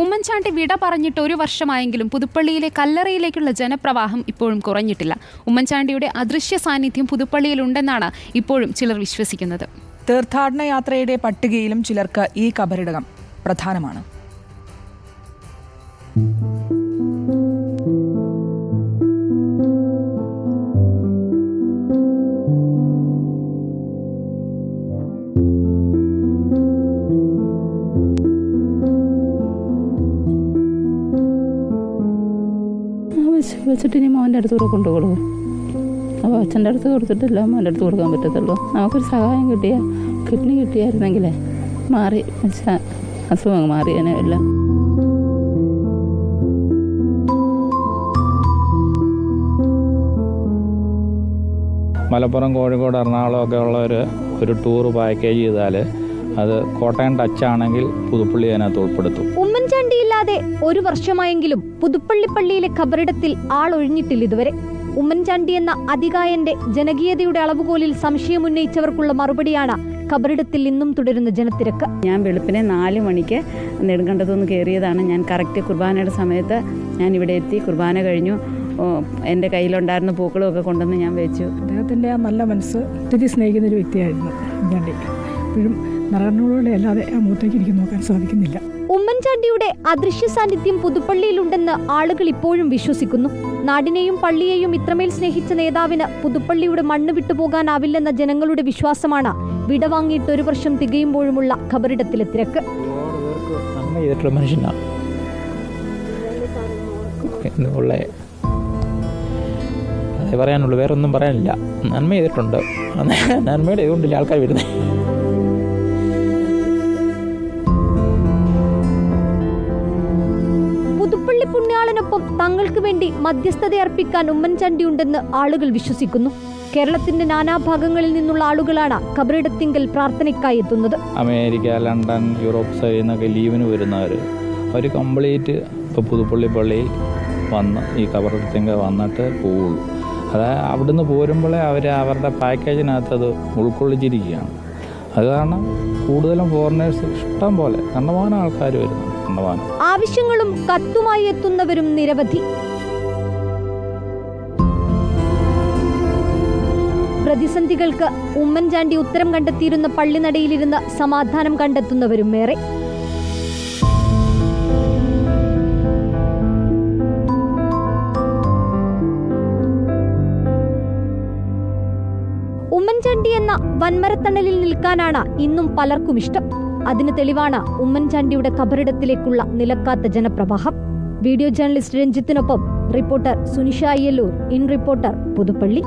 ഉമ്മൻചാണ്ടി വിട പറഞ്ഞിട്ട് 1 വർഷമായെങ്കിലും പുതുപ്പള്ളിയിലെ കല്ലറയിലേക്കുള്ള ജനപ്രവാഹം ഇപ്പോഴും കുറഞ്ഞിട്ടില്ല. ഉമ്മൻചാണ്ടിയുടെ അദൃശ്യ സാന്നിധ്യം പുതുപ്പള്ളിയിലുണ്ടെന്നാണ് ഇപ്പോഴും ചിലർ വിശ്വസിക്കുന്നത്. തീർത്ഥാടന യാത്രയുടെ പട്ടികയിലും ചിലർക്ക് ഈ കബറിടകം പ്രധാനമാണ്. വെച്ചിട്ട് ഇനി മോൻ്റെ അടുത്ത് കൂടെ കൊണ്ടുകൊടുക്കും. അപ്പോൾ അച്ഛൻ്റെ അടുത്ത് കൊടുത്തിട്ടില്ല, മോൻ്റെ അടുത്ത് കൊടുക്കാൻ പറ്റത്തുള്ളൂ. നമുക്കൊരു സഹായം കിഡ്നി കിട്ടിയായിരുന്നെങ്കിലേ മാറി അസുഖം മാറിയേനെ എല്ലാം. മലപ്പുറം, കോഴിക്കോട്, എറണാകുളം ഒക്കെ ഉള്ളവർ ഒരു ടൂർ പാക്കേജ് ചെയ്താൽ അത് കോട്ടയം ടച്ചാണെങ്കിൽ പുതുപ്പള്ളി അതിനകത്ത് ഉൾപ്പെടുത്തും. ഉമ്മൻചാണ്ടിയില്ലാതെ 1 വർഷമായെങ്കിലും പുതുപ്പള്ളി പള്ളിയിലെ ഖബറിടത്തിൽ ആളൊഴിഞ്ഞിട്ടില്ല ഇതുവരെ. ഉമ്മൻചാണ്ടി എന്ന അതികായന്റെ ജനകീയതയുടെ അളവുകോലിൽ സംശയമുന്നയിച്ചവർക്കുള്ള മറുപടിയാണ് ഖബറിടത്തിൽ ഇന്നും തുടരുന്ന ജനത്തിരക്ക്. ഞാൻ വെളുപ്പിനെ 4 മണിക്ക് നെടുങ്കണ്ടത്തുനിന്ന് കയറിയതാണ്. ഞാൻ കറക്റ്റ് കുർബാനയുടെ സമയത്ത് ഞാൻ ഇവിടെ എത്തി. കുർബാന കഴിഞ്ഞു. എൻ്റെ കയ്യിലുണ്ടായിരുന്ന പൂക്കളൊക്കെ കൊണ്ടുവന്ന് ഞാൻ വെച്ചു. അദ്ദേഹത്തിൻ്റെ ആ നല്ല മനസ്സ് ഒത്തിരി സ്നേഹിക്കുന്നൊരു വ്യക്തിയായിരുന്നു ഉമ്മൻചാണ്ടി. ഇപ്പോഴും നരകനോടുകൂടെ അല്ലാതെ ആ മുഖത്തേക്ക് എനിക്ക് നോക്കാൻ സാധിക്കുന്നില്ല. ഉമ്മൻചാണ്ടിയുടെ അദൃശ്യ സാന്നിധ്യം പുതുപ്പള്ളിയിലുണ്ടെന്ന് ആളുകൾ ഇപ്പോഴും വിശ്വസിക്കുന്നു. നാടിനെയും പള്ളിയെയും ഇത്രമേൽ സ്നേഹിച്ച നേതാവിന് പുതുപ്പള്ളിയുടെ മണ്ണ് വിട്ടുപോകാനാവില്ലെന്ന ജനങ്ങളുടെ വിശ്വാസമാണ് വിടവാങ്ങിയിട്ട് 1 വർഷം തികയുമ്പോഴുമുള്ള ഖബറിടത്തിലെ തിരക്ക്. പറയാനുള്ളൂ, വേറെ ഒന്നും പറയാനില്ല. നന്മ ചെയ്തിട്ടുണ്ട്, നന്മയുടെ ഇതുകൊണ്ടില്ല ആൾക്കാർ വരുന്നത്. പുതുപ്പള്ളി പുണ്യാളനൊപ്പം തങ്ങൾക്ക് വേണ്ടി മധ്യസ്ഥത അർപ്പിക്കാൻ ഉമ്മൻചാണ്ടി ഉണ്ടെന്ന് ആളുകൾ വിശ്വസിക്കുന്നു. കേരളത്തിന്റെ നാനാഭാഗങ്ങളിൽ നിന്നുള്ള ആളുകളാണ് ഖബറിടത്തിങ്കൽ പ്രാർത്ഥനയ്ക്കായി എത്തുന്നത്. അമേരിക്ക, ലണ്ടൻ, യൂറോപ്പ് സൈഡിൽ നിന്നൊക്കെ ലീവിന് വരുന്നവർ അവർ കംപ്ലീറ്റ് ഇപ്പോൾ പുതുപ്പള്ളി പള്ളിയിൽ വന്ന് ഈ ഖബറിടത്തിങ്കൽ വന്നിട്ട് പോവുള്ളൂ. അതായത് അവിടുന്ന് പോരുമ്പോഴേ അവർ അവരുടെ പാക്കേജിനകത്ത് അത് ഉൾക്കൊള്ളിച്ചിരിക്കുകയാണ്. അത് കാരണം കൂടുതലും ഫോറിനേഴ്സ് ഇഷ്ടം പോലെ കണ്ടമാനം ആൾക്കാർ വരുന്നു. കണ്ടമാനം ആവശ്യങ്ങളും കത്തുമായി എത്തുന്നവരും നിരവധി. പ്രതിസന്ധികൾക്ക് ഉമ്മൻചാണ്ടി ഉത്തരം കണ്ടെത്തിയിരുന്ന പള്ളിനടയിലിരുന്ന് സമാധാനം കണ്ടെത്തുന്നവരും ഏറെ. ഉമ്മൻചാണ്ടി എന്ന വൻമരത്തണലിൽ നിൽക്കാനാണ് ഇന്നും പലർക്കും ഇഷ്ടം. അതിന് തെളിവാണ് ഉമ്മൻചാണ്ടിയുടെ ഖബറിടത്തിലേക്കുള്ള നിലക്കാത്ത ജനപ്രവാഹം. വീഡിയോ ജേർണലിസ്റ്റ് രഞ്ജിത്തിനൊപ്പം reporter Sunisha Ayyallur, in reporter, Puthuppally.